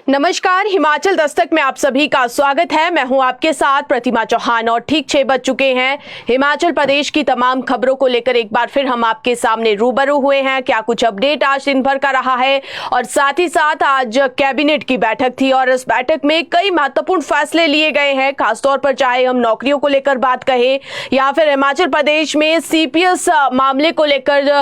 नमस्कार, हिमाचल दस्तक में आप सभी का स्वागत है। मैं हूं आपके साथ प्रतिमा चौहान और ठीक 6 बज चुके हैं। हिमाचल प्रदेश की तमाम खबरों को लेकर एक बार फिर हम आपके सामने रूबरू हुए हैं। क्या कुछ अपडेट आज दिन भर का रहा है और साथ ही साथ आज कैबिनेट की बैठक थी और इस बैठक में कई महत्वपूर्ण फैसले लिए गए हैं। खासतौर पर चाहे हम नौकरियों को लेकर बात कहें या फिर हिमाचल प्रदेश में सीपीएस मामले को लेकर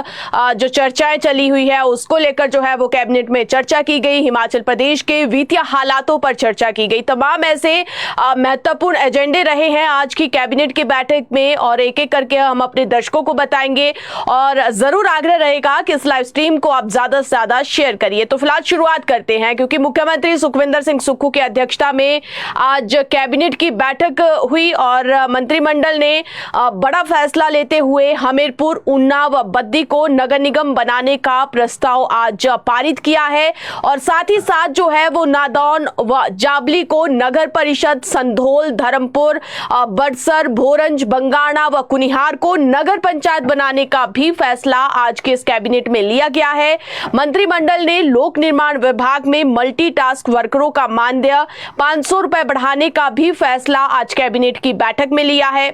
जो चर्चाएं चली हुई है उसको लेकर जो है वो कैबिनेट में चर्चा की गई। हिमाचल प्रदेश के वित्तीय हालातों पर चर्चा की गई। तमाम ऐसे महत्वपूर्ण एजेंडे रहे हैं आज की कैबिनेट की बैठक में और एक एक करके हम अपने दर्शकों को बताएंगे और जरूर आग्रह रहेगा कि इस लाइव स्ट्रीम को आप ज्यादा से ज्यादा शेयर करिए। तो फिलहाल शुरुआत करते हैं क्योंकि मुख्यमंत्री सुखविंदर सिंह सुक्खू की अध्यक्षता में आज कैबिनेट की बैठक हुई और मंत्रिमंडल ने बड़ा फैसला लेते हुए हमीरपुर, उन्नाव, बद्दी को नगर निगम बनाने का प्रस्ताव आज पारित किया है और साथ ही साथ जो है वो नादौन व जाबली को नगर परिषद, संधोल, धर्मपुर, बड़सर, भोरंज, बंगाणा व कुनिहार को नगर पंचायत बनाने का भी फैसला आज के इस कैबिनेट में लिया गया है। मंत्रिमंडल ने लोक निर्माण विभाग में मल्टीटास्क वर्करों का मानदेय 500 रुपए बढ़ाने का भी फैसला आज कैबिनेट की बैठक में लिया है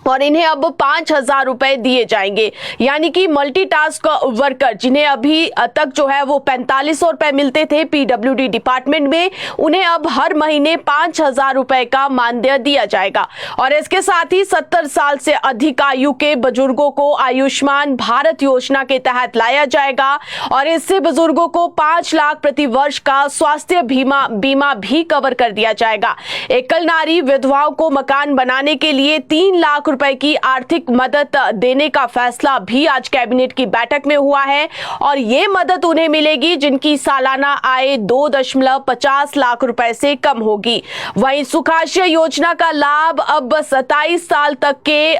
और इन्हें अब 5,000 रुपए दिए जाएंगे। यानी कि मल्टीटास्क वर्कर जिन्हें अभी तक जो है वो 4500 रुपए मिलते थे पीडब्ल्यूडी डिपार्टमेंट में, उन्हें अब हर महीने 5,000 रुपए का मानदेय दिया जाएगा। और इसके साथ ही 70 साल से अधिक आयु के बुजुर्गों को आयुष्मान भारत योजना के तहत लाया जाएगा और इससे बुजुर्गों को 5 लाख प्रति वर्ष का स्वास्थ्य बीमा भी कवर कर दिया जाएगा। एकल नारी विधवाओं को मकान बनाने के लिए 3 लाख रुपए की आर्थिक मदद देने का फैसला भी आज कैबिनेट की बैठक में हुआ है और ये मदद उन्हें मिलेगी जिनकी सालाना आय 2.50 लाख रुपए से कम होगी। वहीं सुखाश्रय योजना का लाभ अब 27 साल तक के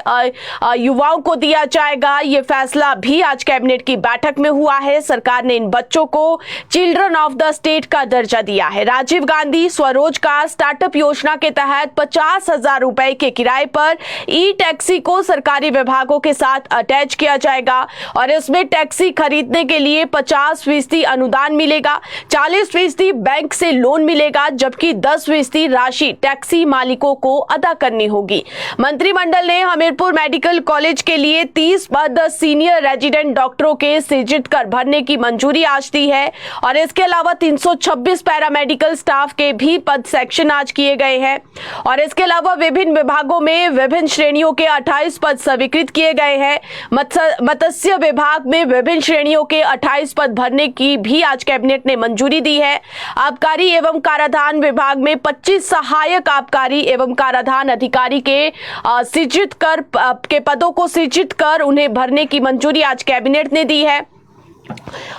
युवाओं को दिया जाएगा। ये फैसला भी आज कैबिनेट की बैठक में हुआ है। सरकार ने इन बच्चों को चिल्ड्रन ऑफ द स्टेट का दर्जा दिया है। राजीव गांधी स्वरोजगार स्टार्टअप योजना के तहत 50,000 रुपए के किराए पर ई टैक्सी को सरकारी विभागों के साथ अटैच किया जाएगा और इसमें टैक्सी खरीदने के लिए 50% अनुदान मिलेगा, 40% बैंक से लोन मिलेगा जबकि 10% राशि टैक्सी मालिकों को अदा करनी होगी। मंत्रिमंडल ने हमीरपुर मेडिकल कॉलेज के लिए 30 पद सीनियर रेजिडेंट डॉक्टरों के सृजित कर भरने की मंजूरी आज दी है और इसके अलावा 326 पैरामेडिकल स्टाफ के भी पद सेक्शन आज किए गए हैं और इसके अलावा विभिन्न विभागों में विभिन्न श्रेणियों के 28 पद स्वीकृत किए गए हैं। मत्स्य विभाग में विभिन्न श्रेणियों के 28 पद भरने की भी आज कैबिनेट ने मंजूरी दी है। आबकारी एवं कराधान विभाग में 25 सहायक आबकारी एवं कराधान अधिकारी के सृजित कर के पदों को सृजित कर उन्हें भरने की मंजूरी आज कैबिनेट ने दी है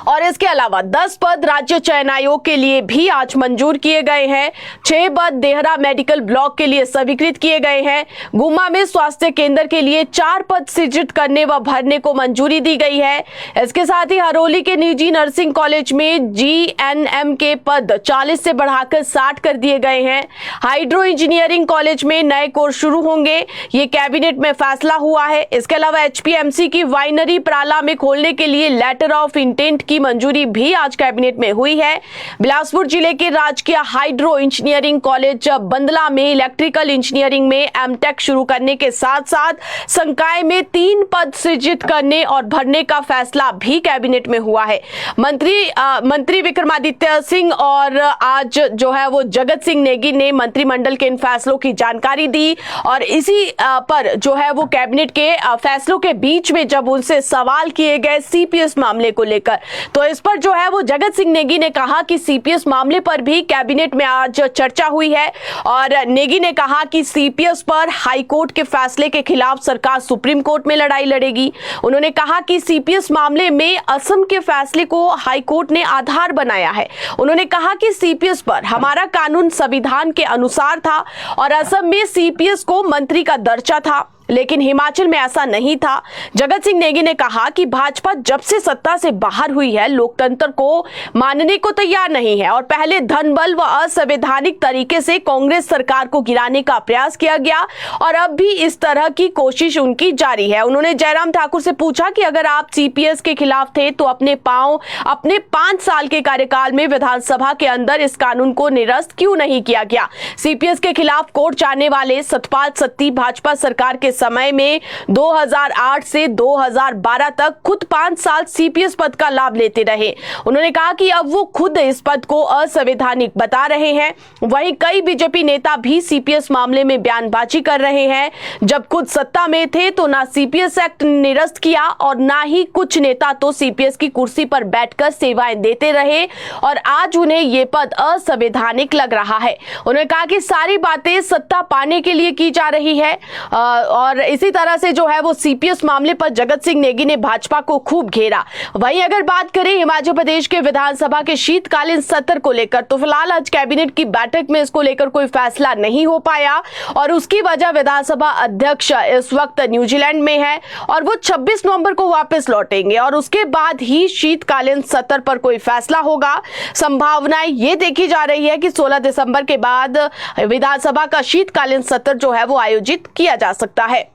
और इसके अलावा 10 पद राज्य चयन आयोग के लिए भी आज मंजूर किए गए हैं। 6 पद देहरा मेडिकल ब्लॉक के लिए स्वीकृत किए गए हैं। गुम्मा में स्वास्थ्य केंद्र के लिए 4 पद सृजित करने व भरने को मंजूरी दी गई है। इसके साथ ही हरोली के निजी नर्सिंग कॉलेज में जीएनएम के पद 40 से बढ़ाकर 60 कर दिए गए हैं। हाइड्रो इंजीनियरिंग कॉलेज में नए कोर्स शुरू होंगे, ये कैबिनेट में फैसला हुआ है। इसके अलावा एचपीएमसी की वाइनरी प्राला में खोलने के लिए लेटर ऑफ इंटेंट की मंजूरी भी आज कैबिनेट में हुई है। बिलासपुर जिले के राजकीय हाइड्रो इंजीनियरिंग कॉलेज बंदला में इलेक्ट्रिकल इंजीनियरिंग में एमटेक शुरू करने के साथ साथ संकाय में 3 पद सृजित करने और भरने का फैसला भी कैबिनेट में हुआ है। मंत्री विक्रमादित्य सिंह और आज जो है वो जगत सिंह नेगी ने मंत्रिमंडल के इन फैसलों की जानकारी दी और इसी पर जो है वो कैबिनेट के फैसलों के बीच में जब उनसे सवाल किए गए सीपीएस मामले को लेकर, तो इस पर जो है वो जगत सिंह नेगी ने कहा कि सीपीएस मामले पर भी कैबिनेट में आज चर्चा हुई है और नेगी ने कहा कि सीपीएस पर हाईकोर्ट के फैसले के खिलाफ सरकार सुप्रीम कोर्ट में लड़ाई लड़ेगी। उन्होंने कहा कि सीपीएस मामले में असम के फैसले को हाईकोर्ट ने आधार बनाया है। उन्होंने कहा कि सीपीएस पर हमारा कानून संविधान के अनुसार था और असम में सीपीएस को मंत्री का दर्जा था। लेकिन हिमाचल में ऐसा नहीं था। जगत सिंह नेगी ने कहा कि भाजपा जब से सत्ता से बाहर हुई है लोकतंत्र को मानने को तैयार नहीं है और पहले धनबल व असंवैधानिक तरीके से कांग्रेस सरकार को गिराने का प्रयास किया गया और अब भी इस तरह की कोशिश उनकी जारी है। उन्होंने जयराम ठाकुर से पूछा कि अगर आप सीपीएस के खिलाफ थे तो अपने 5 साल के कार्यकाल में विधानसभा के अंदर इस कानून को निरस्त क्यों नहीं किया गया। सीपीएस के खिलाफ कोर्ट जाने वाले सतपाल सत्ती भाजपा सरकार के समय में 2008 से 2012 तक खुद 5 साल सीपीएस पद का लाभ लेते रहे। उन्होंने कहा कि अब वो खुद इस पद को असंवैधानिक बता रहे हैं। वहीं कई बीजेपी नेता भी सीपीएस मामले में बयानबाजी कर रहे हैं। जब खुद सत्ता में थे तो ना सीपीएस एक्ट निरस्त किया और ना ही कुछ नेता तो सीपीएस की कुर्सी पर बैठकर सेवाएं देते रहे और आज उन्हें ये पद असंवैधानिक लग रहा है। उन्होंने कहा कि सारी बातें सत्ता पाने के लिए की जा रही है और इसी तरह से जो है वो सीपीएस मामले पर जगत सिंह नेगी ने भाजपा को खूब घेरा। वहीं अगर बात करें हिमाचल प्रदेश के विधानसभा के शीतकालीन सत्र को लेकर तो फिलहाल आज कैबिनेट की बैठक में इसको लेकर कोई फैसला नहीं हो पाया और उसकी वजह विधानसभा अध्यक्ष इस वक्त न्यूजीलैंड में है और वो 26 नवंबर को वापस लौटेंगे और उसके बाद ही शीतकालीन सत्र पर कोई फैसला होगा। संभावनाएं ये देखी जा रही है कि 16 दिसंबर के बाद विधानसभा का शीतकालीन सत्र जो है वो आयोजित किया जा सकता है।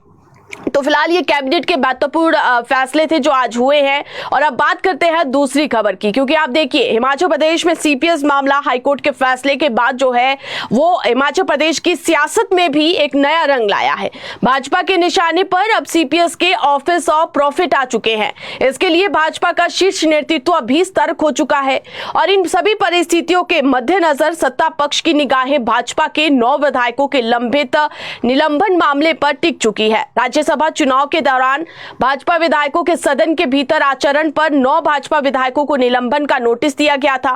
तो फिलहाल ये कैबिनेट के महत्वपूर्ण फैसले थे जो आज हुए हैं और अब बात करते हैं दूसरी खबर की, क्योंकि आप देखिए हिमाचल प्रदेश में सीपीएस मामला हाईकोर्ट के फैसले के बाद जो है वो हिमाचल प्रदेश की सियासत में भी एक नया रंग लाया है। भाजपा के निशाने पर अब सीपीएस के ऑफिस ऑफ प्रॉफिट आ चुके हैं। इसके लिए भाजपा का शीर्ष नेतृत्व भी सतर्क हो चुका है और इन सभी परिस्थितियों के मद्देनजर सत्ता पक्ष की निगाहें भाजपा के 9 विधायकों के लंबित निलंबन मामले पर टिक चुकी है। राज्यसभा चुनाव के दौरान भाजपा विधायकों के सदन के भीतर आचरण पर 9 भाजपा विधायकों को निलंबन का नोटिस दिया गया था।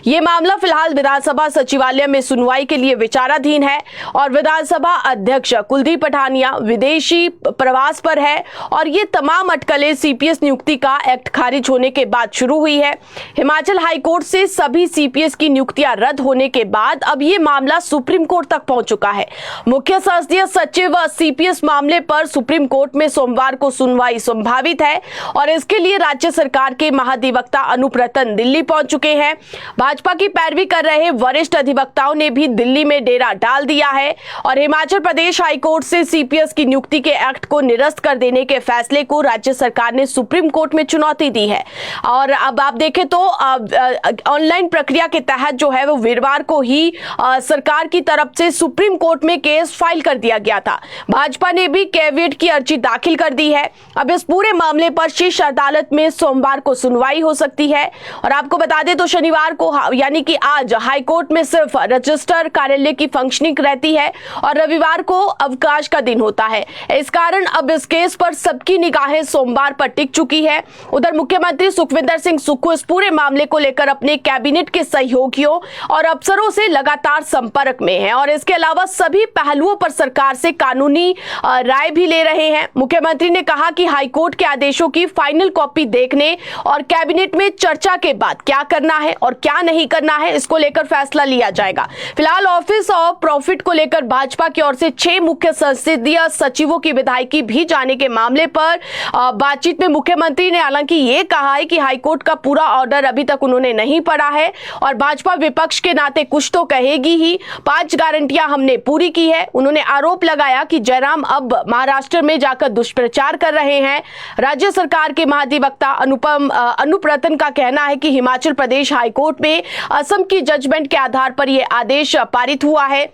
यह मामला फिलहाल विधानसभा सचिवालय में सुनवाई के लिए विचाराधीन है और विधानसभा अध्यक्ष कुलदीप पठानिया विदेशी प्रवास पर है और ये तमाम अटकलें सीपीएस नियुक्ति का एक्ट खारिज होने के बाद शुरू हुई है। हिमाचल हाईकोर्ट से सभी सीपीएस की नियुक्तियां रद्द होने के बाद अब ये मामला सुप्रीम कोर्ट तक पहुंच चुका है। मुख्य संसदीय सचिव सीपीएस मामले पर सुप्रीम कोर्ट में सोमवार को सुनवाई संभावित है और इसके लिए राज्य सरकार के महाधिवक्ता अनूप रतन दिल्ली पहुंच चुके हैं। भाजपा की पैरवी कर रहे वरिष्ठ अधिवक्ताओं ने भी दिल्ली में डेरा डाल दिया है और हिमाचल प्रदेश हाईकोर्ट से सीपीएस की नियुक्ति के एक्ट को निरस्त कर देने के फैसले को राज्य सरकार ने सुप्रीम कोर्ट में चुनौती दी है। और अब आप देखें तो ऑनलाइन प्रक्रिया के तहत जो है वो वीरवार को ही सरकार की तरफ से सुप्रीम कोर्ट में केस फाइल कर दिया गया था। भाजपा ने भी कैविएट की अर्जी दाखिल कर दी है। अब इस पूरे मामले पर शीर्ष अदालत में सोमवार को सुनवाई हो सकती है और आपको बता दें तो शनिवार को यानी कि आज हाईकोर्ट में सिर्फ रजिस्टर कार्यालय की फंक्शनिंग रहती है और रविवार को अवकाश का दिन होता है। इस कारण अब इस केस पर सबकी निगाहें सोमवार पर टिक चुकी है। उधर मुख्यमंत्री सुखविंदर सिंह सुक्खू इस पूरे मामले को लेकर अपने कैबिनेट के सहयोगियों और अफसरों से लगातार संपर्क में हैं और इसके अलावा सभी पहलुओं पर सरकार से कानूनी राय भी ले रहे हैं। मुख्यमंत्री ने कहा कि हाईकोर्ट के आदेशों की फाइनल कॉपी देखने और कैबिनेट में चर्चा के बाद क्या करना है और क्या नहीं करना है इसको लेकर फैसला लिया जाएगा। फिलहाल ऑफिस ऑफ प्रॉफिट को लेकर भाजपा की ओर से 6 मुख्य संसदीय सचिवों की विधायकी भी जाने के मामले पर बातचीत में मुख्यमंत्री ने हालांकि ये कहा है कि हाईकोर्ट का पूरा ऑर्डर अभी तक उन्होंने नहीं पढ़ा है और भाजपा विपक्ष के नाते कुछ तो कहेगी ही। 5 गारंटियां हमने पूरी की है। उन्होंने आरोप लगाया कि जयराम अब महाराष्ट्र में जाकर दुष्प्रचार कर रहे हैं। राज्य सरकार के महाधिवक्ता अनूप रतन का कहना है कि हिमाचल प्रदेश हाईकोर्ट में असम की जजमेंट के आधार पर यह आदेश पारित हुआ है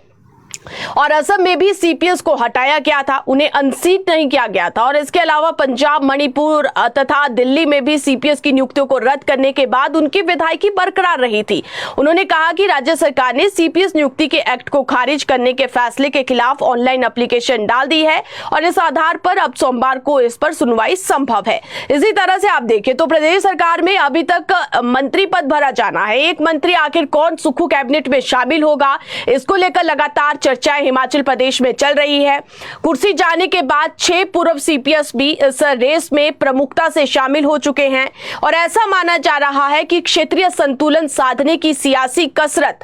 और असम में भी सीपीएस को हटाया गया था, उन्हें अनसीट नहीं किया गया था और इसके अलावा पंजाब, मणिपुर तथा दिल्ली में भी सीपीएस की नियुक्तियों को रद्द करने के बाद उनकी विधायकी बरकरार रही थी। उन्होंने कहा कि राज्य सरकार ने सीपीएस नियुक्ति के एक्ट को खारिज करने के फैसले के खिलाफ ऑनलाइन एप्लीकेशन डाल दी है और इस आधार पर अब सोमवार को इस पर सुनवाई संभव है। इसी तरह से आप देखें तो प्रदेश सरकार में अभी तक मंत्री पद भरा जाना है। एक मंत्री आखिर कौन सुक्खू कैबिनेट में शामिल होगा, इसको लेकर लगातार चर्चाएं हिमाचल प्रदेश में चल रही है। कुर्सी जाने के बाद 6 पूर्व सीपीएस भी इस रेस में प्रमुखता से शामिल हो चुके हैं और ऐसा माना जा रहा है कि क्षेत्रीय संतुलन साधने की सियासी कसरत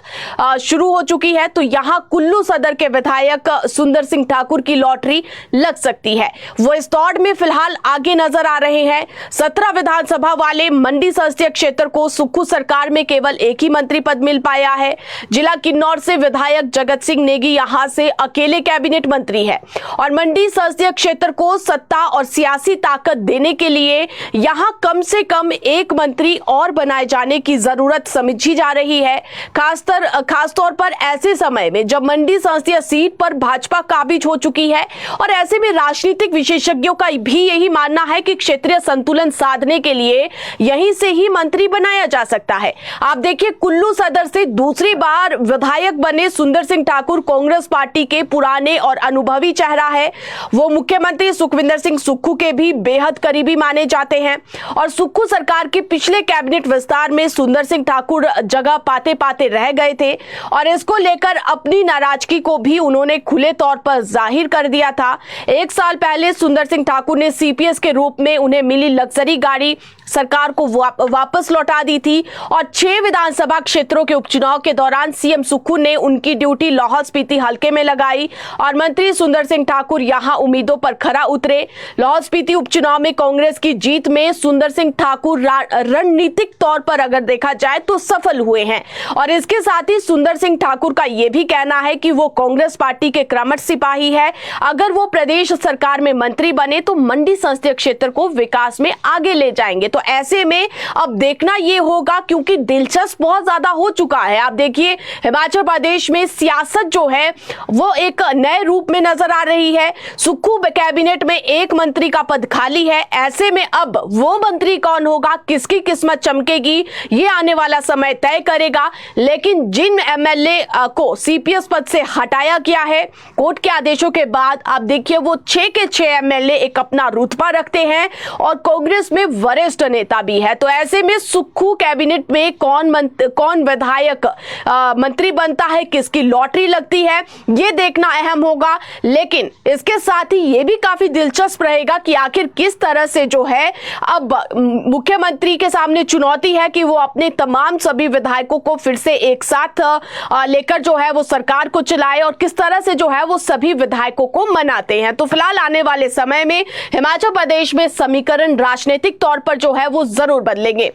शुरू हो चुकी है। तो यहां कुल्लू सदर के विधायक सुंदर सिंह ठाकुर की लॉटरी लग सकती है। वो इस दौड़ में फिलहाल आगे नजर आ रहे हैं। 17 विधानसभा वाले मंडी संसदीय क्षेत्र को सुक्खू सरकार में केवल एक ही मंत्री पद मिल पाया है। जिला किन्नौर से विधायक जगत सिंह नेगी यहां से अकेले कैबिनेट मंत्री है और मंडी संसदीय क्षेत्र को सत्ता और सियासी ताकत देने के लिए यहां कम से कम एक मंत्री और बनाए जाने की जरूरत समझी जा रही है। खासतौर पर ऐसे समय में जब मंडी संसदीय सीट पर भाजपा काबिज हो चुकी है और ऐसे में राजनीतिक विशेषज्ञों का भी यही मानना है कि क्षेत्रीय संतुलन साधने के लिए यहीं से ही मंत्री बनाया जा सकता है। आप देखिए, कुल्लू सदर से दूसरी बार विधायक बने सुंदर सिंह ठाकुर कांग्रेस पार्टी के पुराने और अनुभवी चेहरा है। वो मुख्यमंत्री सुखविंदर सिंह सुक्खू के भी बेहद करीबी माने जाते हैं और सुक्खू सरकार के पिछले कैबिनेट विस्तार में सुंदर सिंह ठाकुर जगह पाते पाते रह गए थे और इसको लेकर अपनी नाराजगी को भी उन्होंने खुले तौर पर जाहिर कर दिया था। 1 साल पहले सुंदर सिंह ठाकुर ने सीपीएस के रूप में उन्हें मिली लग्जरी गाड़ी सरकार को वापस लौटा दी थी और 6 विधानसभा क्षेत्रों के उपचुनाव के दौरान सीएम सुक्खू ने उनकी ड्यूटी लाहौल स्पीति हलके में लगाई और मंत्री सुंदर सिंह ठाकुर यहां उम्मीदों पर खरा उतरे। लाहौल स्पीति उपचुनाव में कांग्रेस की जीत में सुंदर सिंह ठाकुर रणनीतिक तौर पर अगर देखा जाए तो सफल हुए हैं और इसके साथ ही सुंदर सिंह ठाकुर का यह भी कहना है कि वो कांग्रेस पार्टी के क्रमश सिपाही है। अगर वो प्रदेश सरकार में मंत्री बने तो मंडी संसदीय क्षेत्र को विकास में आगे ले जाएंगे। तो ऐसे में अब देखना यह होगा, क्योंकि दिलचस्प बहुत ज्यादा हो चुका है। आप देखिए, हिमाचल प्रदेश में सियासत जो है वो एक नए रूप में नजर आ रही है। सुक्खू कैबिनेट में एक मंत्री का पद खाली है। ऐसे में अब वो मंत्री कौन होगा, किसकी किस्मत चमकेगी, ये आने वाला समय तय करेगा। लेकिन जिन एमएलए को सीपीएस पद से हटाया गया है कोर्ट के आदेशों के बाद, आप देखिए वो 6 के 6 एमएलए एक अपना रुतबा रखते हैं और कांग्रेस में वरिष्ठ नेता भी है। तो ऐसे में सुक्खू कैबिनेट में कौन विधायक मंत्री बनता है, किसकी लॉटरी लगती है, ये देखना अहम होगा। लेकिन इसके साथ ही ये भी काफी दिलचस्प रहेगा कि आखिर किस तरह से जो है अब मुख्यमंत्री के सामने चुनौती है कि वो अपने तमाम सभी विधायकों को फिर से एक साथ लेकर जो है वो सरकार को चलाए और किस तरह से जो है वो सभी विधायकों को मनाते हैं। तो फिलहाल आने वाले समय में हिमाचल प्रदेश में समीकरण राजनीतिक तौर पर जो है वो जरूर बदलेंगे।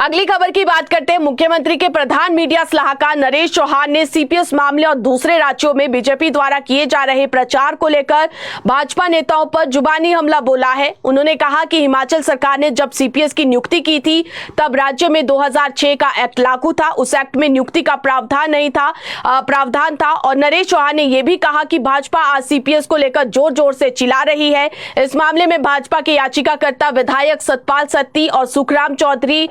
अगली खबर की बात करते हैं। मुख्यमंत्री के प्रधान मीडिया सलाहकार नरेश चौहान ने सीपीएस मामले और दूसरे राज्यों में बीजेपी द्वारा किए जा रहे प्रचार को लेकर भाजपा नेताओं पर जुबानी हमला बोला है। उन्होंने कहा कि हिमाचल सरकार ने जब सीपीएस की नियुक्ति की थी तब राज्य में 2006 का एक्ट लागू था। उस एक्ट में नियुक्ति का प्रावधान था और नरेश चौहान ने यह भी कहा कि भाजपा आज सीपीएस को लेकर जोर जोर से चिल्ला रही है। इस मामले में भाजपा के याचिकाकर्ता विधायक सतपाल सत्ती और सुखराम चौधरी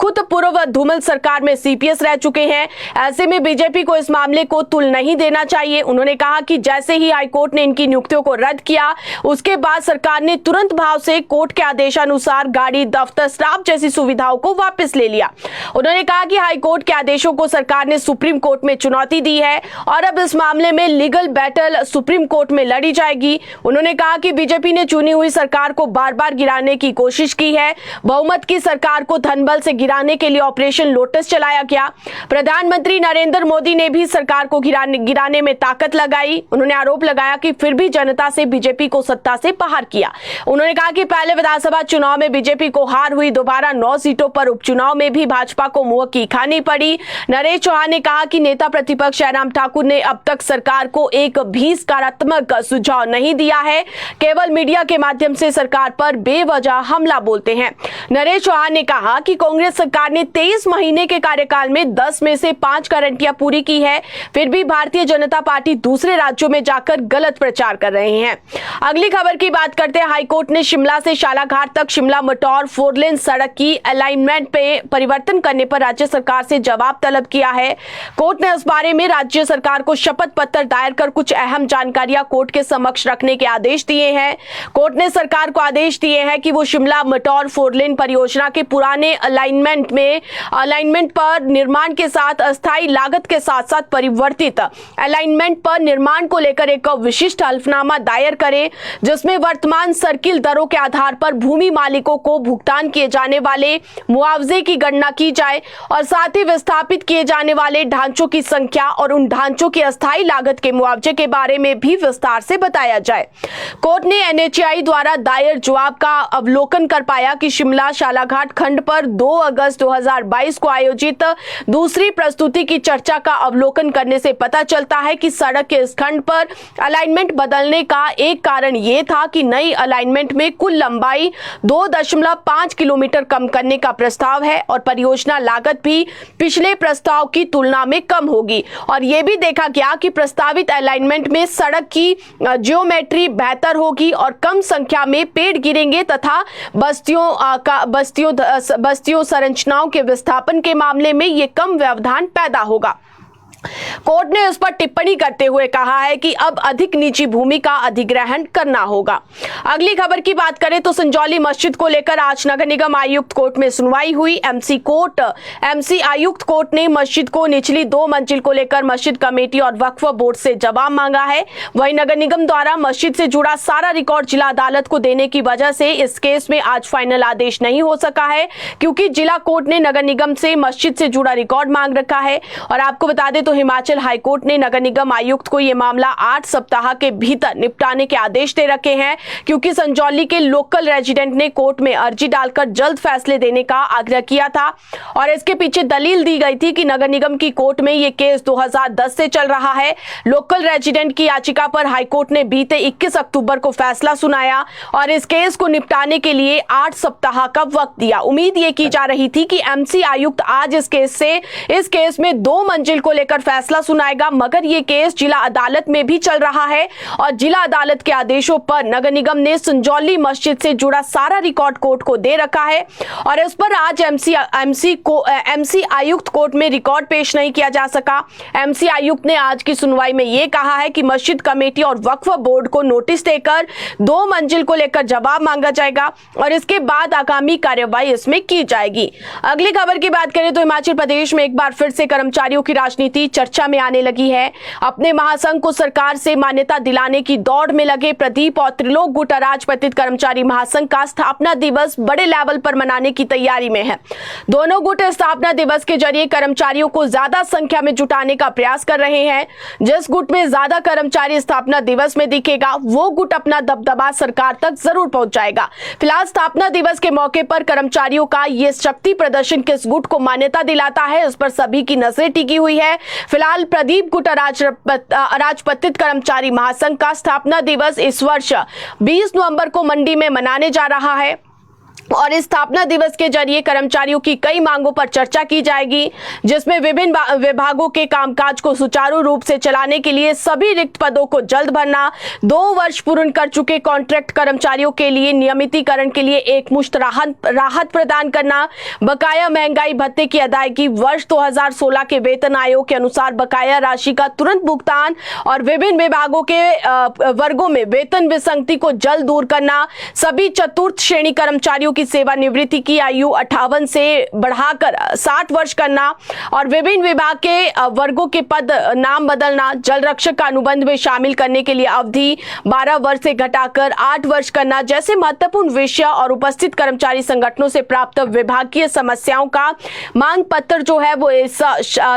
खुद पूर्व धूमल सरकार में सीपीएस रह चुके हैं। ऐसे में बीजेपी को इस मामले को तुल नहीं देना चाहिए। उन्होंने कहा कि जैसे ही हाईकोर्ट ने इनकी नियुक्तियों को रद्द किया उसके बाद सरकार ने तुरंत भाव से कोर्ट के आदेशानुसार गाड़ी, दफ्तर, स्टाफ जैसी सुविधाओं को वापस ले लिया। उन्होंने कहा कि हाईकोर्ट के आदेशों को सरकार ने सुप्रीम कोर्ट में चुनौती दी है और अब इस मामले में लीगल बैटल सुप्रीम कोर्ट में लड़ी जाएगी। उन्होंने कहा कि बीजेपी ने चुनी हुई सरकार को बार बार गिराने की कोशिश की है। बहुमत की सरकार को धनबल से गिराने के लिए ऑपरेशन लोटस चलाया गया। प्रधानमंत्री नरेंद्र मोदी ने भी सरकार को गिराने में ताकत लगाई। उन्होंने आरोप लगाया कि फिर भी जनता से बीजेपी को सत्ता से बाहर किया। उन्होंने कहा कि पहले विधानसभा चुनाव में बीजेपी को हार हुई, दोबारा 9 सीटों पर उपचुनाव में भी भाजपा को मुंह की खानी पड़ी। नरेश चौहान ने कहा कि नेता प्रतिपक्ष जयराम ठाकुर ने अब तक सरकार को एक भी सकारात्मक सुझाव नहीं दिया है, केवल मीडिया के माध्यम से सरकार पर बेवजह हमला बोलते हैं। नरेश चौहान ने कहा कि कांग्रेस सरकार ने 23 महीने के कार्यकाल में 10 में से 5 गारंटियां पूरी की है, फिर भी भारतीय जनता पार्टी दूसरे राज्यों में जाकर गलत प्रचार कर रहे हैं। अगली खबर की बात करते हैं। हाईकोर्ट ने शिमला से शालाघाट तक शिमला मटौर 4 लेन सड़क की अलाइनमेंट पे परिवर्तन करने पर राज्य सरकार से जवाब तलब किया है। कोर्ट ने इस बारे में राज्य सरकार को शपथ पत्र दायर कर कुछ अहम जानकारियां कोर्ट के समक्ष रखने के आदेश दिए हैं। कोर्ट ने सरकार को आदेश दिए हैं कि वो शिमला मटौर 4 लेन परियोजना के पुराने ने अलाइनमेंट पर निर्माण के साथ अस्थायी लागत के साथ साथ परिवर्तित अलाइनमेंट पर निर्माण को लेकर एक विशिष्ट हल्फनामा दायर करे, जिसमें वर्तमान सर्किल दरों के आधार पर भूमि मालिकों को भुगतान किए जाने वाले मुआवजे की गणना की जाए और साथ ही विस्थापित किए जाने वाले ढांचों की संख्या और उन ढांचों की अस्थायी लागत के मुआवजे के बारे में भी विस्तार से बताया जाए। कोर्ट ने एनएचएआई द्वारा दायर जवाब का अवलोकन कर पाया कि शिमला शालाघाट खंड पर 2 अगस्त 2022 को आयोजित दूसरी प्रस्तुति की चर्चा का अवलोकन करने से पता चलता है कि सड़क के इस खंड पर अलाइनमेंट बदलने का एक कारण यह था कि नई अलाइनमेंट में कुल लंबाई 2.5 किलोमीटर कम करने का प्रस्ताव है और परियोजना लागत भी पिछले प्रस्ताव की तुलना में कम होगी। और यह भी देखा गया कि प्रस्तावित अलाइनमेंट में सड़क की जियोमेट्री बेहतर होगी और कम संख्या में पेड़ गिरेंगे तथा बस्तियों संरचनाओं के विस्थापन के मामले में यह कम व्यवधान पैदा होगा। कोर्ट ने इस पर टिप्पणी करते हुए कहा है कि अब अधिक निजी भूमि का अधिग्रहण करना होगा। अगली खबर की बात करें तो संजौली मस्जिद को लेकर आज नगर निगम आयुक्त कोर्ट में सुनवाई हुई। एमसी आयुक्त कोर्ट ने मस्जिद को निचली 2 मंजिल को लेकर मस्जिद कमेटी और वक्फ बोर्ड से जवाब मांगा है। वहीं नगर निगम द्वारा मस्जिद से जुड़ा सारा रिकॉर्ड जिला अदालत को देने की वजह से इस केस में आज फाइनल आदेश नहीं हो सका है, क्योंकि जिला कोर्ट ने नगर निगम से मस्जिद से जुड़ा रिकॉर्ड मांग रखा है। और आपको बता दें तो हिमाचल हाईकोर्ट ने नगर निगम आयुक्त को यह मामला 8 सप्ताह के भीतर निपटाने के आदेश दे रखे हैं, क्योंकि संजौली के लोकल रेजिडेंट ने कोर्ट में अर्जी डालकर जल्द फैसले देने का आग्रह किया था। और इसके पीछे दलील दी गई थी कि नगर निगम की कोर्ट में यह केस 2010 से चल रहा है। लोकल रेजिडेंट की याचिका पर हाईकोर्ट ने बीते 21 अक्टूबर को फैसला सुनाया और इस केस को निपटाने के लिए 8 सप्ताह का वक्त दिया। उम्मीद ये की जा रही थी कि एमसी आयुक्त आज इस केस में 2 मंजिल को लेकर फैसला सुनाएगा, मगर यह केस जिला अदालत में भी चल रहा है और जिला अदालत के आदेशों पर नगर निगम ने संजौली मस्जिद से जुड़ा सारा रिकॉर्ड कोर्ट को दे रखा है। और इस पर आज एमसी आयुक्त कोर्ट में रिकॉर्ड पेश नहीं किया जा सका। एमसी आयुक्त ने आज की सुनवाई में यह कहा है कि मस्जिद कमेटी और वक्फ बोर्ड को नोटिस देकर 2 मंजिल को लेकर जवाब मांगा जाएगा और इसके बाद आगामी कार्यवाही इसमें की जाएगी। अगली खबर की बात करें तो हिमाचल प्रदेश में एक बार फिर से कर्मचारियों की राजनीति चर्चा में आने लगी है। अपने महासंघ को सरकार से मान्यता दिलाने की दौड़ में लगे प्रदीप और त्रिलोक गुट अराजपत्रित कर्मचारी महासंघ का स्थापना दिवस बड़े लेवल पर मनाने की तैयारी में है। दोनों गुट स्थापना दिवस के जरिए कर्मचारियों को ज्यादा संख्या में जुटाने का प्रयास कर रहे हैं। जिस गुट में ज्यादा कर्मचारी स्थापना दिवस में दिखेगा वो गुट अपना दबदबा सरकार तक जरूर पहुंचाएगा। फिलहाल स्थापना दिवस के मौके पर कर्मचारियों का ये शक्ति प्रदर्शन किस गुट को मान्यता दिलाता है, इस पर सभी की नजरें टिकी हुई है। फिलहाल प्रदीप गुट अराजपत्रित कर्मचारी महासंघ का स्थापना दिवस इस वर्ष 20 नवंबर को मंडी में मनाने जा रहा है और इस स्थापना दिवस के जरिए कर्मचारियों की कई मांगों पर चर्चा की जाएगी, जिसमें विभिन्न विभागों के कामकाज को सुचारू रूप से चलाने के लिए सभी रिक्त पदों को जल्द भरना, 2 वर्ष पूर्ण कर चुके कॉन्ट्रैक्ट कर्मचारियों के लिए नियमितीकरण के लिए एकमुश्त राहत प्रदान करना, बकाया महंगाई भत्ते की अदायगी, वर्ष 2016 के वेतन आयोग के अनुसार बकाया राशि का तुरंत भुगतान और विभिन्न विभागों के वर्गों में वेतन विसंगति को जल्द दूर करना, सभी चतुर्थ श्रेणी कर्मचारियों की सेवानिवृत्ति की आयु 58 से बढ़ाकर 60 वर्ष करना और विभिन्न विभाग के वर्गों के पद नाम बदलना, जल रक्षक का अनुबंध में शामिल करने के लिए अवधि 12 वर्ष से घटाकर 8 वर्ष करना जैसे महत्वपूर्ण विषय और उपस्थित कर्मचारी संगठनों से प्राप्त विभागीय समस्याओं का मांग पत्र जो है वो इस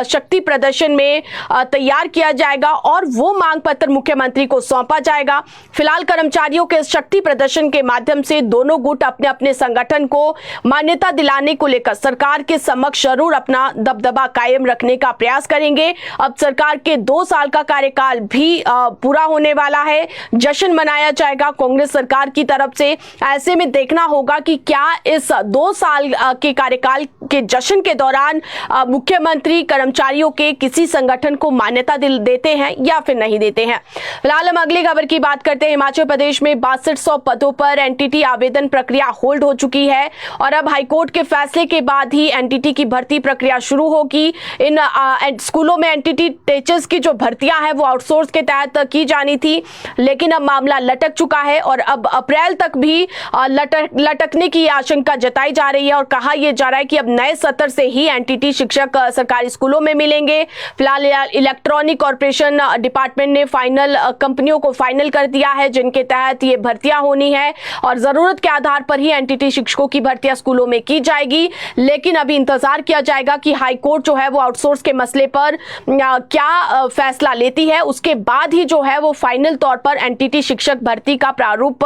शक्ति प्रदर्शन में तैयार किया जाएगा और वो मांग पत्र मुख्यमंत्री को सौंपा जाएगा। फिलहाल कर्मचारियों के इस शक्ति प्रदर्शन के माध्यम से दोनों गुट अपने अपने संगठन को मान्यता दिलाने को लेकर सरकार के समक्ष जरूर अपना दबदबा कायम रखने का प्रयास करेंगे। अब सरकार के 2 साल का कार्यकाल भी पूरा होने वाला है, जश्न मनाया जाएगा कांग्रेस सरकार की तरफ से। ऐसे में देखना होगा कि क्या इस 2 साल के कार्यकाल के जश्न के दौरान मुख्यमंत्री कर्मचारियों के किसी संगठन को मान्यता देते हैं या फिर नहीं देते हैं। फिलहाल हम अगली खबर की बात करते हैं। हिमाचल प्रदेश में 6200 पदों पर एनटीटी आवेदन प्रक्रिया होल्ड हो चुकी है और अब हाईकोर्ट के फैसले के बाद ही एनटीटी की भर्ती प्रक्रिया शुरू होगी। इन स्कूलों में एनटीटी टीचर्स की जो भर्तियां हैं वो आउटसोर्स के तहत की जानी थी, लेकिन अब मामला लटक चुका है और अब अप्रैल तक भी लटकने की आशंका जताई जा रही है और कहा यह जा रहा है कि अब नए सत्र से ही एनटीटी शिक्षक सरकारी स्कूलों में मिलेंगे। फिलहाल इलेक्ट्रॉनिक कॉर्पोरेशन डिपार्टमेंट ने कंपनियों को फाइनल कर दिया है जिनके तहत ये भर्तियां होनी है और जरूरत के आधार पर ही एनटीटी शिक्षकों की भर्तियां स्कूलों में की जाएगी। लेकिन अभी इंतजार किया जाएगा कि हाईकोर्ट जो है वो आउटसोर्स के मसले पर क्या फैसला लेती है, उसके बाद ही जो है वो फाइनल तौर पर एनटीटी शिक्षक भर्ती का प्रारूप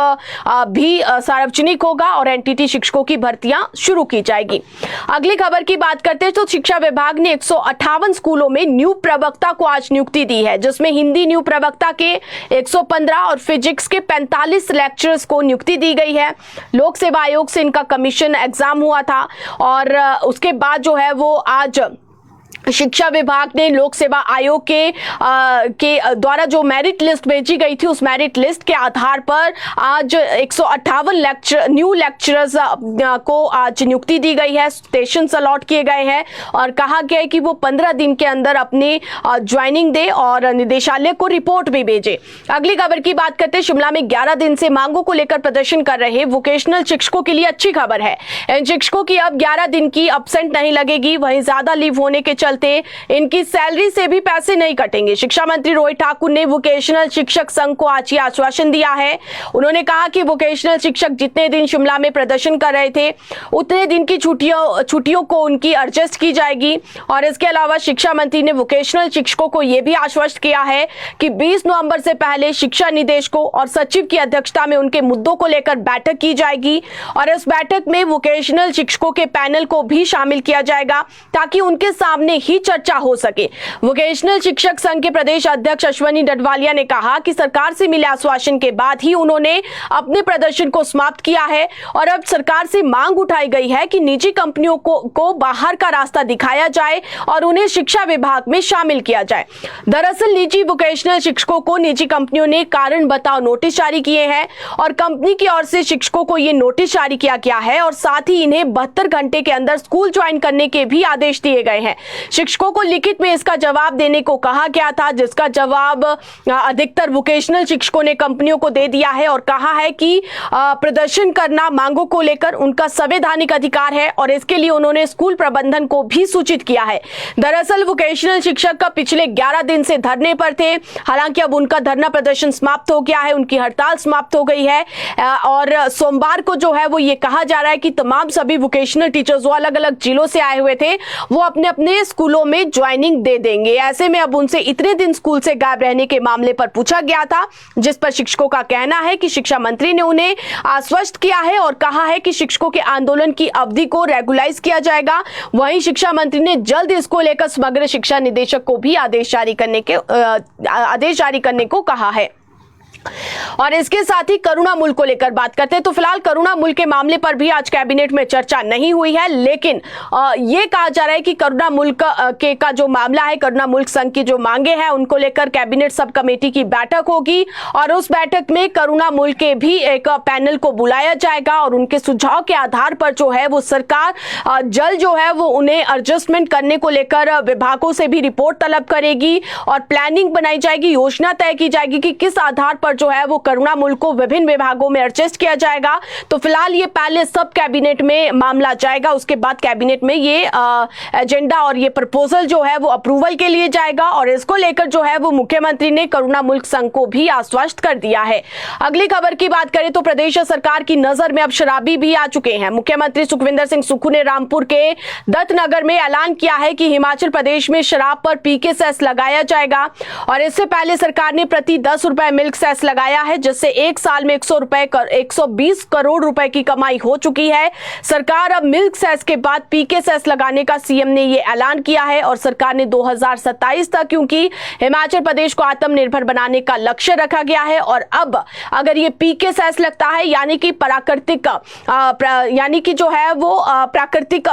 भी सार्वजनिक होगा और एनटीटी शिक्षकों की भर्तियां शुरू की जाएगी। अगली खबर की बात करते हैं तो शिक्षा विभाग ने 158 स्कूलों में न्यू प्रवक्ता को आज नियुक्ति दी है, जिसमें हिंदी न्यू प्रवक्ता के 115 और फिजिक्स के 45 लेक्चरर्स को नियुक्ति दी गई है। लोक सेवा आयोग से इनका कमीशन एग्जाम हुआ था और उसके बाद जो है वो आज शिक्षा विभाग ने लोक सेवा आयोग के द्वारा जो मेरिट लिस्ट भेजी गई थी, उस मेरिट लिस्ट के आधार पर आज 158 न्यू लेक्चरर्स को आज नियुक्ति दी गई है। स्टेशन अलॉट किए गए हैं और कहा गया है कि वो 15 दिन के अंदर अपनी ज्वाइनिंग दे और निदेशालय को रिपोर्ट भी भेजे। अगली खबर की बात करते हैं, शिमला में 11 दिन से मांगों को लेकर प्रदर्शन कर रहे वोकेशनल शिक्षकों के लिए अच्छी खबर है। इन शिक्षकों की अब 11 दिन की एब्सेंट नहीं लगेगी, वहीं ज्यादा लीव होने के चलते इनकी सैलरी से भी पैसे नहीं कटेंगे। शिक्षा मंत्री रोहित ठाकुर ने वोकेशनल शिक्षक संघ को आज ये आश्वासन दिया है। उन्होंने कहा कि वोकेशनल शिक्षक जितने दिन शिमला में प्रदर्शन कर रहे थे उतने दिन की छुट्टियों को उनकी एडजस्ट की जाएगी और इसके अलावा शिक्षा मंत्री ने वोकेशनल शिक्षकों को यह भी आश्वस्त किया है कि 20 नवंबर से पहले शिक्षा निदेशकों और सचिव की अध्यक्षता में उनके मुद्दों को लेकर बैठक की जाएगी और इस बैठक में वोकेशनल शिक्षकों के पैनल को भी शामिल किया जाएगा ताकि उनके सामने ही चर्चा हो सके। वोकेशनल शिक्षक संघ के प्रदेश अध्यक्ष अश्वनी डडवालिया ने कहा कि सरकार से मिले आश्वासन के बाद ही उन्होंने अपने प्रदर्शन को समाप्त किया है और अब सरकार से मांग उठाई गई है कि निजी कंपनियों को बाहर का रास्ता दिखाया जाए और उन्हें शिक्षा विभाग में शामिल किया जाए। दरअसल निजी वोकेशनल शिक्षकों को निजी कंपनियों ने कारण बताओ नोटिस जारी किए हैं और कंपनी की ओर से शिक्षकों को यह नोटिस जारी किया गया है और साथ ही इन्हें 72 घंटे के अंदर स्कूल ज्वाइन करने के भी आदेश दिए गए हैं। शिक्षकों को लिखित में इसका जवाब देने को कहा गया था, जिसका जवाब अधिकतर वोकेशनल शिक्षकों ने कंपनियों को दे दिया है और कहा है कि प्रदर्शन करना मांगों को लेकर उनका संवैधानिक अधिकार है और इसके लिए उन्होंने स्कूल प्रबंधन को भी सूचित किया है। दरअसल वोकेशनल शिक्षक का पिछले 11 दिन से धरने पर थे, हालांकि अब उनका धरना प्रदर्शन समाप्त हो गया है, उनकी हड़ताल समाप्त हो गई है और सोमवार को जो है वो ये कहा जा रहा है कि तमाम सभी वोकेशनल टीचर्स जो अलग अलग जिलों से आए हुए थे वो अपने अपने स्कूलों में ज्वाइनिंग दे देंगे। ऐसे में अब उनसे इतने दिन स्कूल से गायब रहने के मामले पर पूछा गया था, जिस पर शिक्षकों का कहना है कि शिक्षा मंत्री ने उन्हें आश्वस्त किया है और कहा है कि शिक्षकों के आंदोलन की अवधि को रेगुलाइज किया जाएगा। वहीं शिक्षा मंत्री ने जल्द इसको लेकर समग्र शिक्षा निदेशक को भी आदेश जारी करने को कहा है। और इसके साथ ही करुणा मुल्क को लेकर बात करते हैं तो फिलहाल करुणा मुल्क के मामले पर भी आज कैबिनेट में चर्चा नहीं हुई है, लेकिन यह कहा जा रहा है कि करुणा मुल्क का जो मामला है, करुणा मुल्क संघ की जो मांगे हैं उनको लेकर कैबिनेट सब कमेटी की बैठक होगी और उस बैठक में करुणा मुल्क के भी एक पैनल को बुलाया जाएगा और उनके सुझाव के आधार पर जो है वो सरकार जल्द जो है वो उन्हें एडजस्टमेंट करने को लेकर विभागों से भी रिपोर्ट तलब करेगी और प्लानिंग बनाई जाएगी, योजना तय की जाएगी कि किस आधार पर जो है वो करुणा मुल्क को विभिन्न विभागों में एडजस्ट किया जाएगा। तो फिलहाल ये पहले सब कैबिनेट में मामला जाएगा, उसके बाद कैबिनेट में ये एजेंडा और ये प्रपोजल जो है वो अप्रूवल के लिए जाएगा और इसको लेकर जो है वो मुख्यमंत्री ने करुणा मुल्क संघ को भी आश्वस्त कर दिया है। अगली खबर की बात करें तो प्रदेश सरकार की नजर में अब शराबी भी आ चुके हैं। मुख्यमंत्री सुखविंदर सिंह सुक्खू ने रामपुर के दत्तनगर में ऐलान किया है कि हिमाचल प्रदेश में शराब पर पीके सेस लगाया जाएगा और इससे पहले सरकार ने प्रति 10 रुपए मिल्क सेस लगाया है, जिससे एक साल में 120 करोड़ रुपए की कमाई हो चुकी है। सरकार अब मिल्क सेस के बाद पीके सेस लगाने का सीएम ने यह ऐलान किया है और सरकार ने 2027 तक, क्योंकि हिमाचल प्रदेश को आत्मनिर्भर बनाने का लक्ष्य रखा गया है और अब अगर ये पीके सेस लगता है यानी कि प्राकृतिक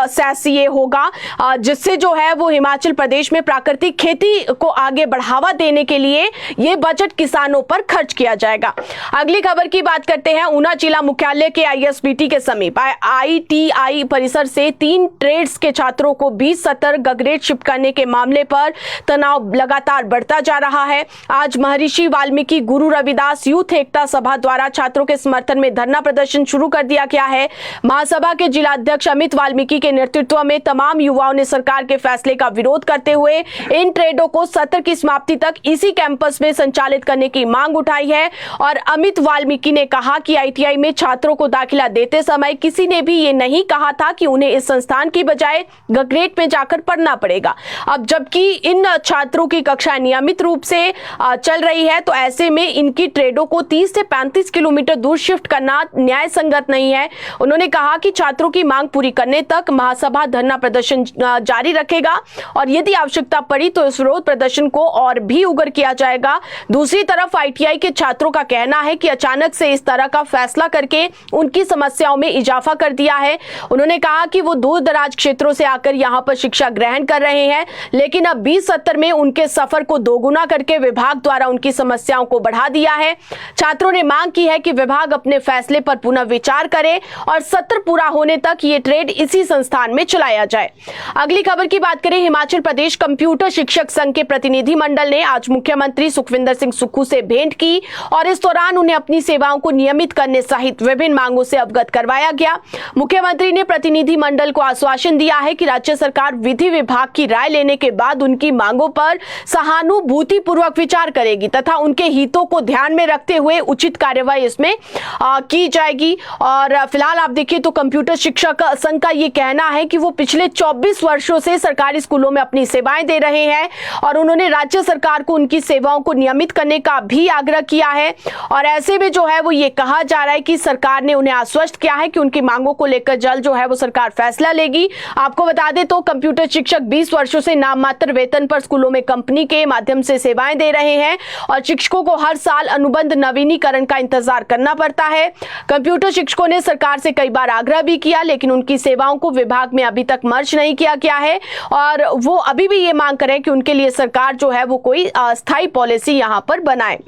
सेस ये होगा, जिससे जो है वो हिमाचल प्रदेश में प्राकृतिक खेती को आगे बढ़ावा देने के लिए ये बजट किसानों पर खर्च किया जाएगा। अगली खबर की बात करते हैं। ऊना जिला मुख्यालय के आईएसबीटी के समीप आईटीआई परिसर से 3 ट्रेड्स के छात्रों को 2070 ग्रेड शिफ्ट करने के मामले पर तनाव लगातार बढ़ता जा रहा है। आज महर्षि वाल्मीकि गुरु रविदास यूथ एकता सभा द्वारा छात्रों के समर्थन में धरना प्रदर्शन शुरू कर दिया गया है। महासभा के जिलाध्यक्ष अमित वाल्मीकि के नेतृत्व में तमाम युवाओं ने सरकार के फैसले का विरोध करते हुए इन ट्रेडों को सत्र की समाप्ति तक इसी कैंपस में संचालित करने की मांग उठाई है। और अमित वाल्मीकि ने कहा कि आईटीआई में छात्रों को दाखिला देते समय किसी ने भी ये नहीं कहा था कि उन्हें इस संस्थान की बजाय ग्रेड में जाकर पढ़ना पड़ेगा। अब जबकि इन छात्रों की कक्षाएं नियमित रूप से चल रही है, तो ऐसे में इनकी ट्रेडों को 30 से 35 किलोमीटर दूर शिफ्ट करना न्याय संगत नहीं है। उन्होंने कहा कि छात्रों की मांग पूरी करने तक महासभा धरना प्रदर्शन जारी रखेगा और यदि आवश्यकता पड़ी तो इस विरोध प्रदर्शन को और भी उग्र किया जाएगा। दूसरी तरफ आईटीआई के छात्रों का कहना है कि अचानक से इस तरह का फैसला करके उनकी समस्याओं में इजाफा कर दिया है। उन्होंने कहा कि वो दूर दराज क्षेत्रों से आकर यहां पर शिक्षा ग्रहण कर रहे हैं, लेकिन अब 2070 में उनके सफर को दोगुना करके विभाग द्वारा उनकी समस्याओं को बढ़ा दिया है। छात्रों ने मांग की है कि विभाग अपने फैसले पर पुनः विचार करे और सत्र पूरा होने तक ये ट्रेड इसी संस्थान में चलाया जाए। अगली खबर की बात करें। हिमाचल प्रदेश कंप्यूटर शिक्षक संघ के प्रतिनिधि मंडल ने आज मुख्यमंत्री सुखविंदर सिंह सुक्खू से भेंट की और इस दौरान उन्हें अपनी सेवाओं को नियमित करने सहित विभिन्न मांगों से अवगत करवाया गया। मुख्यमंत्री ने प्रतिनिधि मंडल को आश्वासन दिया है कि राज्य सरकार विधि विभाग की राय लेने के बाद उनकी मांगों पर सहानुभूतिपूर्वक विचार करेगी तथा उनके हितों को ध्यान में रखते हुए उचित कार्यवाही इसमें की जाएगी। और फिलहाल आप देखिए तो कंप्यूटर शिक्षक संघ का ये कहना है कि वो पिछले 24 वर्षों से सरकारी स्कूलों में अपनी सेवाएं दे रहे हैं और उन्होंने राज्य सरकार को उनकी सेवाओं को नियमित करने का भी आग्रह किया है। और ऐसे में जो है वो ये कहा जा रहा है कि सरकार ने उन्हें आश्वस्त किया है कि उनकी मांगों को लेकर जल्द जो है वो सरकार फैसला लेगी। आपको बता दें तो कंप्यूटर शिक्षक 20 वर्षों से नाम मात्र वेतन पर स्कूलों में कंपनी के माध्यम से सेवाएं दे रहे हैं और शिक्षकों को हर साल अनुबंध नवीनीकरण का इंतजार करना पड़ता है। कंप्यूटर शिक्षकों ने सरकार से कई बार आग्रह भी किया, लेकिन उनकी सेवाओं को विभाग में अभी तक मर्ज नहीं किया गया है और वो अभी भी ये मांग करें कि उनके लिए सरकार जो है वो कोई अस्थायी पॉलिसी यहां पर बनाए।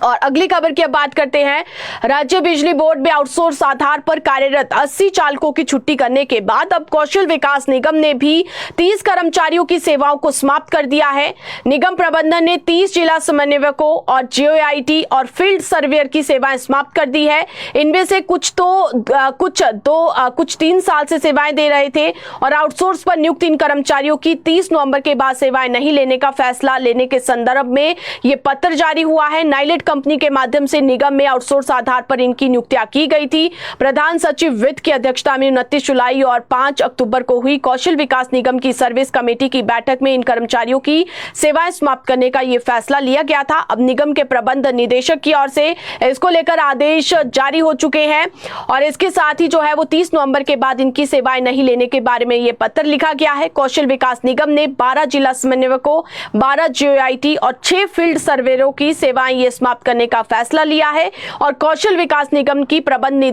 और अगली खबर की अब बात करते हैं। राज्य बिजली बोर्ड में आउटसोर्स आधार पर कार्यरत 80 चालकों की छुट्टी करने के बाद अब कौशल विकास निगम ने भी 30 कर्मचारियों की सेवाओं को समाप्त कर दिया है। निगम प्रबंधन ने 30 जिला समन्वयकों और जीओआईटी और फील्ड सर्वेयर की सेवाएं समाप्त कर दी है। इनमें से कुछ 3 साल से सेवाएं दे रहे थे और आउटसोर्स पर नियुक्त इन कर्मचारियों की 30 नवंबर के बाद सेवाएं नहीं लेने का फैसला लेने के संदर्भ में ये पत्र जारी हुआ है। नाइलेट कंपनी के माध्यम से निगम में आउटसोर्स आधार पर इनकी नियुक्तियां की गई थी। प्रधान सचिव वित्त की अध्यक्षता में 29 जुलाई और 5 अक्टूबर को हुई कौशल विकास निगम की सर्विस कमेटी की बैठक में इन कर्मचारियों की सेवाएं समाप्त करने का यह फैसला लिया गया था। अब निगम के प्रबंध निदेशक की ओर से इसको लेकर आदेश जारी हो चुके हैं और इसके साथ ही जो है वो 30 नवंबर के बाद इनकी सेवाएं नहीं लेने के बारे में यह पत्र लिखा गया है। कौशल विकास निगम ने 12 जिला समन्वयकों, 12 जीओआईटी और 6 फील्ड सर्वेयरों की सेवाएं ये समाप्त करने का फैसला लिया है और कौशल विकास निगम की प्रबंध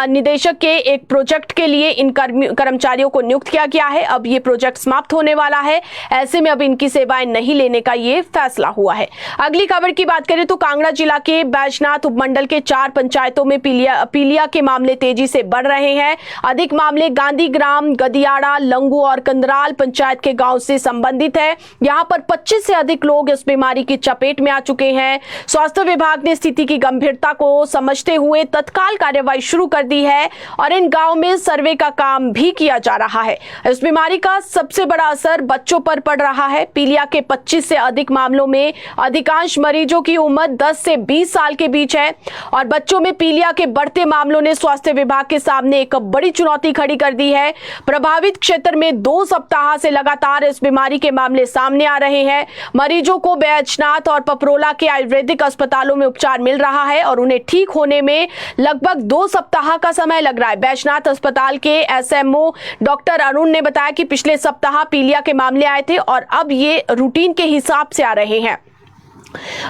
निदेशक के एक प्रोजेक्ट के लिए इन कर्मचारियों को नियुक्त किया गया है। अब ये प्रोजेक्ट समाप्त होने वाला है, ऐसे में अब इनकी सेवाएं नहीं लेने का ये फैसला हुआ है। अगली खबर की बात करें तो कांगड़ा जिला के बैजनाथ उपमंडल के 4 पंचायतों में पीलिया के मामले तेजी से बढ़ रहे हैं। अधिक मामले गांधीग्राम, गदियाड़ा, लंगू और कंदराल पंचायत के गांव से संबंधित है। यहां पर 25 से अधिक लोग इस बीमारी की चपेट में आ चुके हैं। स्वास्थ्य विभाग ने स्थिति की गंभीरता को समझते हुए तत्काल कार्यवाही शुरू कर दी है और इन गांवों में सर्वे का काम भी किया जा रहा है। इस बीमारी का सबसे बड़ा असर बच्चों पर पड़ रहा है। पीलिया के 25 से अधिक मामलों में अधिकांश मरीजों की उम्र 10 से 20 साल के बीच है और बच्चों में पीलिया के बढ़ते मामलों ने स्वास्थ्य विभाग के सामने एक बड़ी चुनौती खड़ी कर दी है। प्रभावित क्षेत्र में 2 सप्ताह से लगातार इस बीमारी के मामले सामने आ रहे हैं। मरीजों को बैजनाथ और पपरोला के आयुर्वेदिक अस्पतालों में उपचार मिल रहा है और उन्हें ठीक होने में लगभग 2 सप्ताह का समय लग रहा है। बैजनाथ अस्पताल के एसएमओ डॉक्टर अरुण ने बताया कि पिछले सप्ताह पीलिया के मामले आए थे और अब ये रूटीन के हिसाब से आ रहे हैं।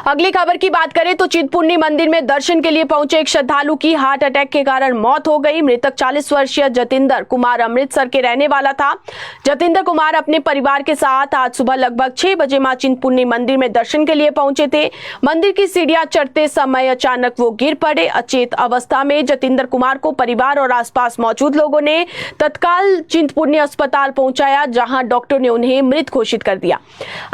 अगली खबर की बात करें तो चिंतपूर्णी मंदिर में दर्शन के लिए पहुंचे एक श्रद्धालु की हार्ट अटैक के कारण मौत हो गई। मृतक 40 वर्षीय जतिंदर कुमार अमृतसर के रहने वाला था। जतिंदर कुमार अपने परिवार के साथ आज सुबह लगभग 6 बजे मां चिंतपूर्णी मंदिर में दर्शन के लिए पहुंचे थे। मंदिर की सीढ़ियां चढ़ते समय अचानक वो गिर पड़े। अचेत अवस्था में जतिंदर कुमार को परिवार और आसपास मौजूद लोगों ने तत्काल चिंतपूर्णी अस्पताल पहुंचाया, जहां डॉक्टर ने उन्हें मृत घोषित कर दिया।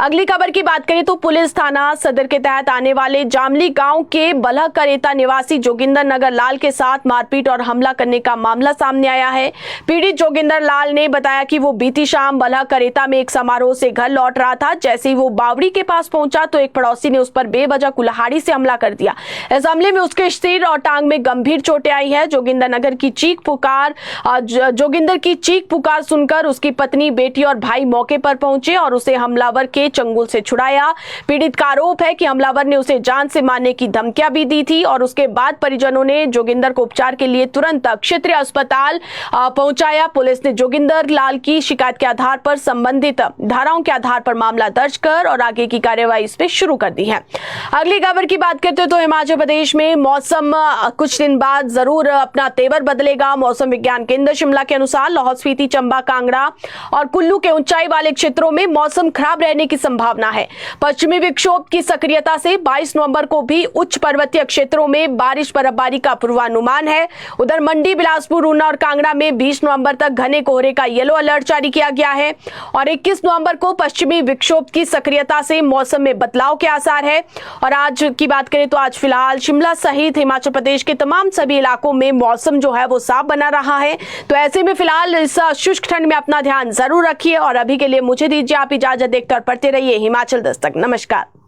अगली खबर की बात करें तो पुलिस थाना सदर के तहत आने वाले जामली गांव के बलह करेता निवासी जोगिंदर नगर लाल के साथ मारपीट और हमला करने का मामला सामने आया है। पीड़ित जोगिंदर लाल ने बताया कि वो बीती शाम बलह करेता में एक समारोह से घर लौट रहा था। जैसे ही वो बावड़ी के पास पहुंचा तो एक पड़ोसी ने उस पर बेवजह कुल्हाड़ी से हमला कर दिया। इस हमले में उसके सिर और टांग में गंभीर चोटें आई है। जोगिंदर की चीख पुकार सुनकर उसकी पत्नी, बेटी और भाई मौके पर पहुंचे और उसे हमलावर के चंगुल से छुड़ाया। पीड़ित का आरोप है कि हमलावर ने उसे जान से मारने की धमकियां भी दी थी और उसके बाद परिजनों ने जोगिंदर को उपचार के लिए तुरंत क्षेत्रीय अस्पताल पहुंचाया। पुलिस ने जोगिंदर लाल की शिकायत के आधार पर संबंधित धाराओं के आधार पर मामला दर्ज कर और आगे की कार्यवाही इस पे शुरू कर दी है। अगली खबर की बात करते तो हिमाचल प्रदेश में मौसम कुछ दिन बाद जरूर अपना तेवर बदलेगा। मौसम विज्ञान केंद्र शिमला के अनुसार लाहौल स्पीति, चंबा, कांगड़ा और कुल्लू के ऊंचाई वाले क्षेत्रों में मौसम खराब रहने की संभावना है। पश्चिमी विक्षोभ की सक्रियता से 22 नवंबर को भी उच्च पर्वतीय क्षेत्रों में बारिश बर्फबारी का पूर्वानुमान है। उधर मंडी, बिलासपुर, ऊना और कांगड़ा में 20 नवंबर तक घने कोहरे का येलो अलर्ट जारी किया गया है और 21 नवंबर को पश्चिमी विक्षोभ की सक्रियता से मौसम में बदलाव के आसार है। और आज की बात करें तो आज फिलहाल शिमला सहित हिमाचल प्रदेश के तमाम सभी इलाकों में मौसम जो है वो साफ बना रहा है। तो ऐसे में फिलहाल इस शुष्क ठंड में अपना ध्यान जरूर रखिए और अभी के लिए मुझे दीजिए आप इजाजत। देखकर पढ़ते रहिए हिमाचल दस्तक। नमस्कार।